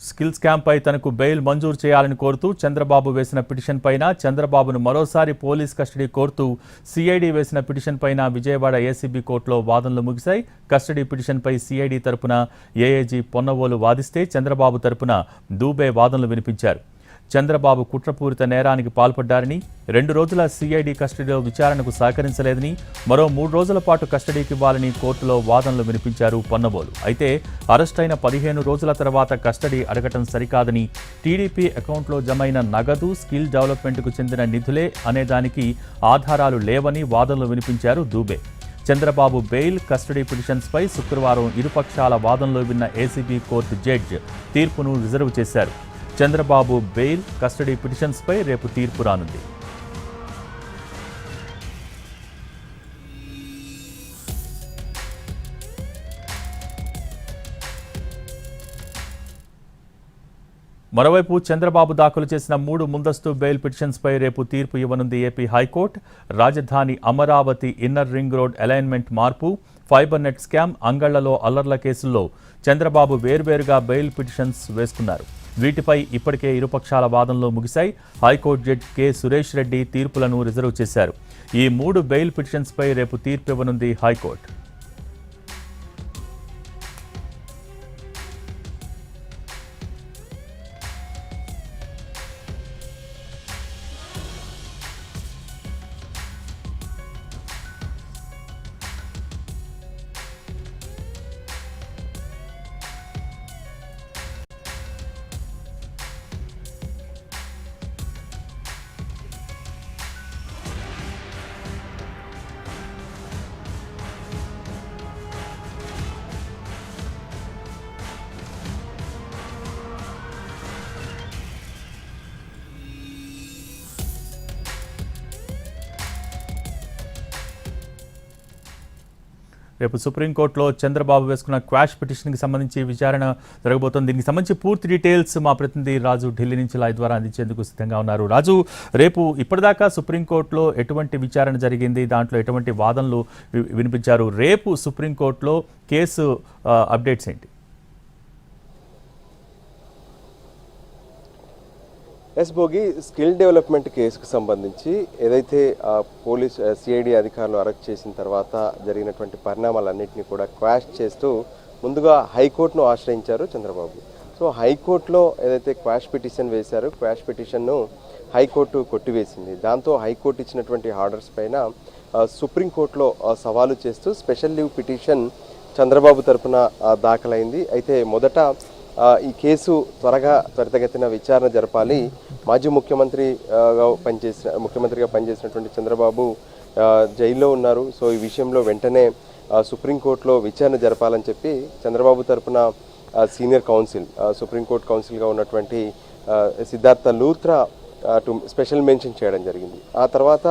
Skills camp పై తనకు bail మంజూరు చేయాలని కోరుతూ చంద్రబాబు వేసిన పిటిషన్ పైన చంద్రబాబును మరోసారి పోలీస్ కస్టడీ కోరుతూ సిఐడి వేసిన పిటిషన్ పైన విజయవాడ ఏసీబీ కోర్టులో వాదనలు ముగిశాయి. కస్టడీ పిటిషన్ పై సిఐడి తరపున ఏఏజీ పొన్నవోలు వాదిస్తే చంద్రబాబు తరపున దూబే వాదనలు వినిపించారు. చంద్రబాబు కుట్రపూరిత నేరానికి పాల్పడ్డారని, 2 రోజుల సిఐడి కస్టడీలో విచారణకు సహకరించలేదని, మరో 3 రోజుల పాటు కస్టడీకి ఇవ్వాలని కోర్టులో వాదనలు వినిపించారు పొన్నవోలు. అయితే అరెస్ట్ అయిన 15 రోజుల తర్వాత కస్టడీ అడగటం సరికాదని, టీడీపీ అకౌంట్లో జమైన నగదు స్కిల్ డెవలప్మెంట్కు చెందిన నిధులే అనేదానికి ఆధారాలు లేవని వాదనలు వినిపించారు దూబే. చంద్రబాబు బెయిల్, కస్టడీ పిటిషన్స్పై శుక్రవారం ఇరుపక్షాల వాదనలు విన్న ఏసీబీ కోర్టు జడ్జి తీర్పును రిజర్వ్ చేశారు. చంద్రబాబు బెయిల్, కస్టడీ పిటిషన్స్పై రేపు తీర్పు రానుంది. మరోవైపు చంద్రబాబు దాఖలు చేసిన 3 ముందస్తు బెయిల్ పిటిషన్స్పై రేపు తీర్పు ఇవ్వనుంది ఏపీ హైకోర్టు. రాజధాని Amaravati inner ring road alignment మార్పు, ఫైబర్ నెట్ స్కామ్, అంగళ్లలో అల్లర్ల కేసుల్లో చంద్రబాబు వేర్వేరుగా బెయిల్ పిటిషన్స్ వేసుకున్నారు. వీటిపై ఇప్పటికే ఇరుపక్షాల వాదనలు ముగిశాయి. High court judge K Suresh Reddy తీర్పులను రిజర్వ్ చేశారు. ఈ 3 బెయిల్ పిటిషన్స్పై రేపు తీర్పు ఇవ్వనుంది హైకోర్టు. రేపు సుప్రీంకోర్టులో చంద్రబాబు వేసుకున్న క్వాష్ పిటిషన్కి సంబంధించి విచారణ జరగబోతోంది. దీనికి సంబంధించి పూర్తి డీటెయిల్స్ మా ప్రతినిధి రాజు ఢిల్లీ నుంచి లైవ్ ద్వారా అందించేందుకు సిద్ధంగా ఉన్నారు. రాజు, రేపు ఇప్పటిదాకా సుప్రీంకోర్టులో ఎటువంటి విచారణ జరిగింది, దాంట్లో ఎటువంటి వాదనలు వినిపించారు, రేపు సుప్రీంకోర్టులో కేసు అప్డేట్స్ ఏంటి? భోగి, స్కిల్ డెవలప్మెంట్ కేసుకు సంబంధించి ఏదైతే పోలీస్ సిఐడి అధికారులు అరెస్ట్ చేసిన తర్వాత జరిగినటువంటి పరిణామాలన్నింటినీ కూడా క్వాష్ చేస్తూ ముందుగా హైకోర్టును ఆశ్రయించారు చంద్రబాబు. సో హైకోర్టులో ఏదైతే క్వాష్ పిటిషన్ వేశారో క్వాష్ పిటిషన్ను హైకోర్టు కొట్టివేసింది. దాంతో హైకోర్టు ఇచ్చినటువంటి ఆర్డర్స్ పైన సుప్రీంకోర్టులో సవాలు చేస్తూ స్పెషల్ లీవ్ పిటిషన్ చంద్రబాబు తరఫున దాఖలైంది. అయితే మొదట ఈ కేసు త్వరితగతిన విచారణ జరపాలి, మాజీ ముఖ్యమంత్రిగా పనిచేసినటువంటి చంద్రబాబు జైల్లో ఉన్నారు, సో ఈ విషయంలో వెంటనే సుప్రీంకోర్టులో విచారణ జరపాలని చెప్పి చంద్రబాబు తరఫున సీనియర్ కౌన్సిల్, సుప్రీంకోర్టు కౌన్సిల్గా ఉన్నటువంటి సిద్ధార్థ లూత్రా స్పెషల్ మెన్షన్ చేయడం జరిగింది. ఆ తర్వాత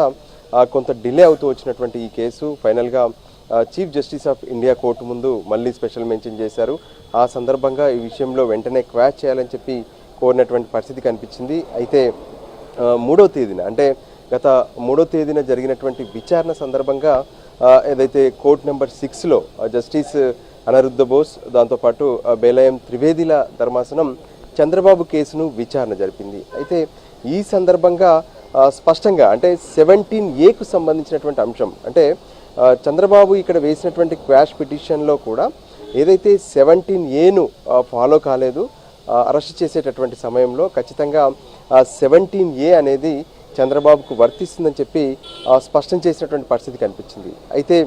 కొంత డిలే అవుతూ వచ్చినటువంటి ఈ కేసు ఫైనల్గా chief justice of India court ముందు మళ్ళీ స్పెషల్ మెన్షన్ చేశారు. ఆ సందర్భంగా ఈ విషయంలో వెంటనే క్వాష్ చేయాలని చెప్పి కోరినటువంటి పరిస్థితి కనిపించింది. అయితే 3వ తేదీన అంటే గత 3వ తేదీన జరిగినటువంటి విచారణ సందర్భంగా ఏదైతే కోర్టు నెంబర్ 6లో జస్టిస్ అనిరుద్ధ బోస్, దాంతోపాటు బేలయం త్రివేదిల ధర్మాసనం చంద్రబాబు కేసును విచారణ జరిపింది. అయితే ఈ సందర్భంగా స్పష్టంగా అంటే 17A సంబంధించినటువంటి అంశం, అంటే చంద్రబాబు ఇక్కడ వేసినటువంటి క్వాష్ పిటిషన్లో కూడా ఏదైతే 17A ఫాలో కాలేదు, అరెస్ట్ చేసేటటువంటి సమయంలో ఖచ్చితంగా 17A అనేది చంద్రబాబుకు వర్తిస్తుందని చెప్పి స్పష్టం చేసినటువంటి పరిస్థితి కనిపించింది. అయితే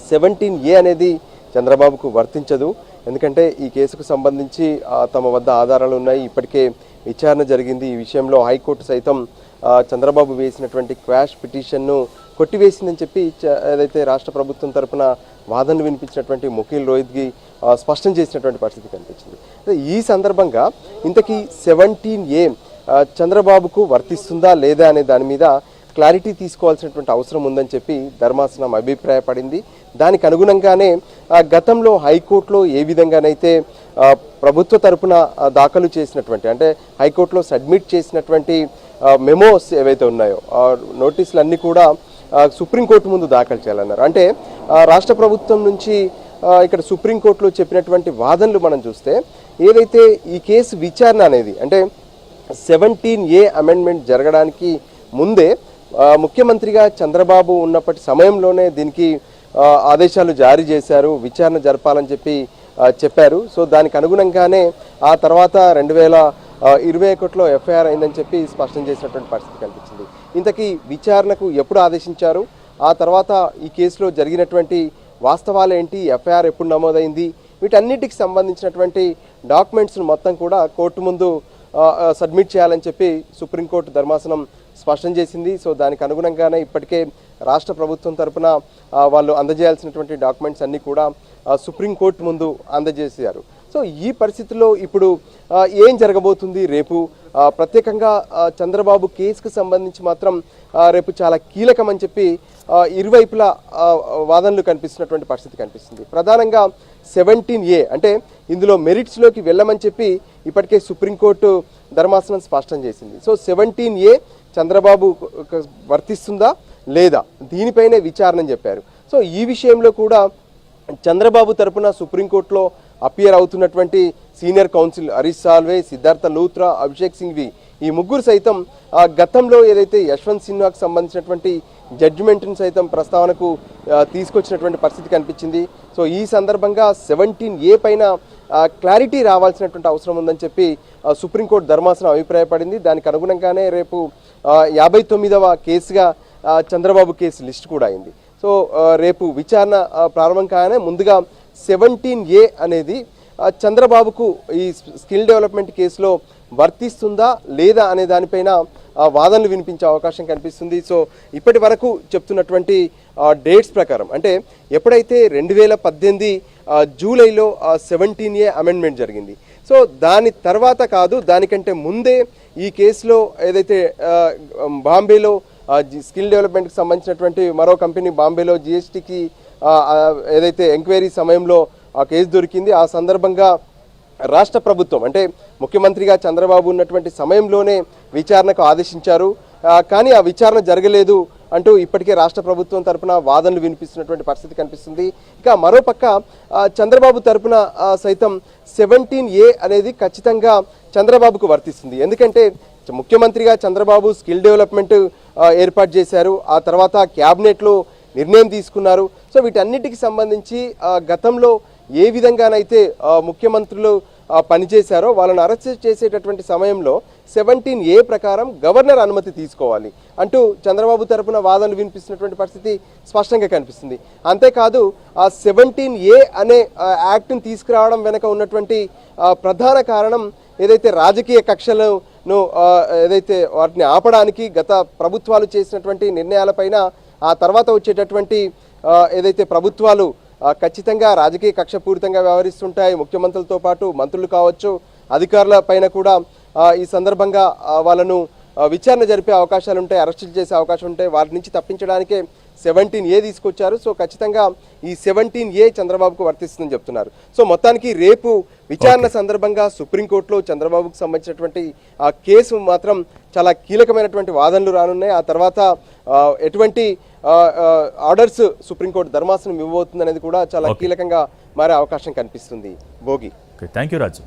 17A అనేది చంద్రబాబుకు వర్తించదు, ఎందుకంటే ఈ కేసుకు సంబంధించి తమ వద్ద ఆధారాలు ఉన్నాయి, ఇప్పటికే విచారణ జరిగింది. ఈ విషయంలో హైకోర్టు సైతం చంద్రబాబు వేసినటువంటి క్వాష్ పిటిషన్ను కొట్టివేసిందని చెప్పి ఏదైతే రాష్ట్ర ప్రభుత్వం తరఫున వాదనలు వినిపించినటువంటి ముఖిల్ రోహిత్కి స్పష్టం చేసినటువంటి పరిస్థితి కనిపించింది. ఈ సందర్భంగా ఇంతకీ 17A చంద్రబాబుకు వర్తిస్తుందా లేదా అనే దాని మీద క్లారిటీ తీసుకోవాల్సినటువంటి అవసరం ఉందని చెప్పి ధర్మాసనం అభిప్రాయపడింది. దానికి అనుగుణంగానే గతంలో హైకోర్టులో ఏ విధంగానైతే ప్రభుత్వ తరపున దాఖలు చేసినటువంటి అంటే హైకోర్టులో సబ్మిట్ చేసినటువంటి మెమోస్ ఏవైతే ఉన్నాయో నోటీసులు అన్నీ కూడా సుప్రీంకోర్టు ముందు దాఖలు చేయాలన్నారు. అంటే రాష్ట్ర ప్రభుత్వం నుంచి ఇక్కడ సుప్రీంకోర్టులో చెప్పినటువంటి వాదనలు మనం చూస్తే ఏదైతే ఈ కేసు విచారణ అనేది అంటే 17A అమెండ్మెంట్ జరగడానికి ముందే ముఖ్యమంత్రిగా చంద్రబాబు ఉన్నప్పటి సమయంలోనే దీనికి ఆదేశాలు జారీ చేశారు, విచారణ జరపాలని చెప్పారు. సో దానికి అనుగుణంగానే ఆ తర్వాత 2021లో ఎఫ్ఐఆర్ అయిందని చెప్పి స్పష్టం చేసినటువంటి పరిస్థితి కనిపించింది. ఇంతకీ విచారణకు ఎప్పుడు ఆదేశించారు, ఆ తర్వాత ఈ కేసులో జరిగినటువంటి వాస్తవాలు ఏంటి, ఎఫ్ఐఆర్ ఎప్పుడు నమోదైంది, వీటన్నిటికి సంబంధించినటువంటి డాక్యుమెంట్స్ను మొత్తం కూడా కోర్టు ముందు సబ్మిట్ చేయాలని చెప్పి సుప్రీంకోర్టు ధర్మాసనం స్పష్టం చేసింది. సో దానికి అనుగుణంగానే ఇప్పటికే రాష్ట్ర ప్రభుత్వం తరపున వాళ్ళు అందజేయాల్సినటువంటి డాక్యుమెంట్స్ అన్నీ కూడా సుప్రీంకోర్టు ముందు అందజేశారు. సో ఈ పరిస్థితుల్లో ఇప్పుడు ఏం జరగబోతుంది రేపు, ప్రత్యేకంగా చంద్రబాబు కేసుకు సంబంధించి మాత్రం రేపు చాలా కీలకమని చెప్పి ఇరువైపులా వాదనలు కనిపిస్తున్నటువంటి పరిస్థితి కనిపిస్తుంది. ప్రధానంగా 17A అంటే ఇందులో మెరిట్స్లోకి వెళ్ళమని చెప్పి ఇప్పటికే సుప్రీంకోర్టు ధర్మాసనం స్పష్టం చేసింది. సో 17A చంద్రబాబు వర్తిస్తుందా లేదా దీనిపైనే విచారణ చెప్పారు. సో ఈ విషయంలో కూడా చంద్రబాబు తరపున సుప్రీంకోర్టులో అపియర్ అవుతున్నటువంటి సీనియర్ కౌన్సిల్ హరీష్ సాల్వే, సిద్ధార్థ లూత్రా, అభిషేక్ సింఘ్వి ఈ ముగ్గురు సైతం గతంలో ఏదైతే యశ్వంత్ సిన్హాకు సంబంధించినటువంటి జడ్జిమెంట్ని సైతం ప్రస్తావనకు తీసుకొచ్చినటువంటి పరిస్థితి కనిపించింది. సో ఈ సందర్భంగా 17A పైన క్లారిటీ రావాల్సినటువంటి అవసరం ఉందని చెప్పి సుప్రీంకోర్టు ధర్మాసనం అభిప్రాయపడింది. దానికి అనుగుణంగానే రేపు 59వ కేసుగా చంద్రబాబు కేసు లిస్ట్ కూడా అయింది. సో రేపు విచారణ ప్రారంభం కాగానే ముందుగా 17A అనేది చంద్రబాబుకు ఈ స్కిల్ డెవలప్మెంట్ కేసులో వర్తిస్తుందా లేదా అనే దానిపైన వాదనలు వినిపించే అవకాశం కనిపిస్తుంది. సో ఇప్పటి వరకు చెప్తున్నటువంటి డేట్స్ ప్రకారం అంటే ఎప్పుడైతే 2018 జూలైలో 17A అమెండ్మెంట్ జరిగింది, సో దాని తర్వాత కాదు దానికంటే ముందే ఈ కేసులో ఏదైతే బాంబేలో స్కిల్ డెవలప్మెంట్కి సంబంధించినటువంటి మరో కంపెనీ బాంబేలో GSTకి ఏదైతే ఎంక్వైరీ సమయంలో ఆ కేసు దొరికింది. ఆ సందర్భంగా రాష్ట్ర ప్రభుత్వం అంటే ముఖ్యమంత్రిగా చంద్రబాబు ఉన్నటువంటి సమయంలోనే విచారణకు ఆదేశించారు. కానీ ఆ విచారణ జరగలేదు అంటూ ఇప్పటికే రాష్ట్ర ప్రభుత్వం తరపున వాదనలు వినిపిస్తున్నటువంటి పరిస్థితి కనిపిస్తుంది. ఇక మరోపక్క చంద్రబాబు తరపున సైతం 17A అనేది ఖచ్చితంగా చంద్రబాబుకు వర్తిస్తుంది. ఎందుకంటే ముఖ్యమంత్రిగా చంద్రబాబు స్కిల్ డెవలప్మెంట్ ఏర్పాటు చేశారు, ఆ తర్వాత క్యాబినెట్లో నిర్ణయం తీసుకున్నారు. సో వీటన్నిటికి సంబంధించి గతంలో ఏ విధంగానైతే ముఖ్యమంత్రులు పనిచేశారో వాళ్ళని అరెస్ట్ చేసేటటువంటి సమయంలో 17A ప్రకారం గవర్నర్ అనుమతి తీసుకోవాలి అంటూ చంద్రబాబు తరపున వాదనలు వినిపిస్తున్నటువంటి పరిస్థితి స్పష్టంగా కనిపిస్తుంది. అంతేకాదు ఆ 17A అనే యాక్ట్ని తీసుకురావడం వెనక ఉన్నటువంటి ప్రధాన కారణం ఏదైతే రాజకీయ కక్షలను ఏదైతే వాటిని ఆపడానికి గత ప్రభుత్వాలు చేసినటువంటి నిర్ణయాలపైన ఆ తర్వాత వచ్చేటటువంటి ఏదైతే ప్రభుత్వాలు ఖచ్చితంగా రాజకీయ కక్షపూరితంగా వ్యవహరిస్తుంటాయి. ముఖ్యమంత్రులతో పాటు మంత్రులు కావచ్చు, అధికారుల పైన కూడా ఈ సందర్భంగా వాళ్ళను విచారణ జరిపే అవకాశాలు ఉంటాయి, అరెస్టులు చేసే అవకాశం ఉంటాయి. వాటి నుంచి తప్పించడానికే 17A తీసుకొచ్చారు. సో ఖచ్చితంగా ఈ 17A చంద్రబాబుకు వర్తిస్తుందని చెప్తున్నారు. సో మొత్తానికి రేపు విచారణ సందర్భంగా సుప్రీంకోర్టులో చంద్రబాబుకు సంబంధించినటువంటి ఆ కేసు మాత్రం చాలా కీలకమైనటువంటి వాదనలు రానున్నాయి. ఆ తర్వాత ఎటువంటి ఆర్డర్స్ సుప్రీంకోర్టు ధర్మాసనం ఇవ్వబోతుంది అనేది కూడా చాలా కీలకంగా మారే అవకాశం కనిపిస్తుంది. భోగి. Thank you Raju.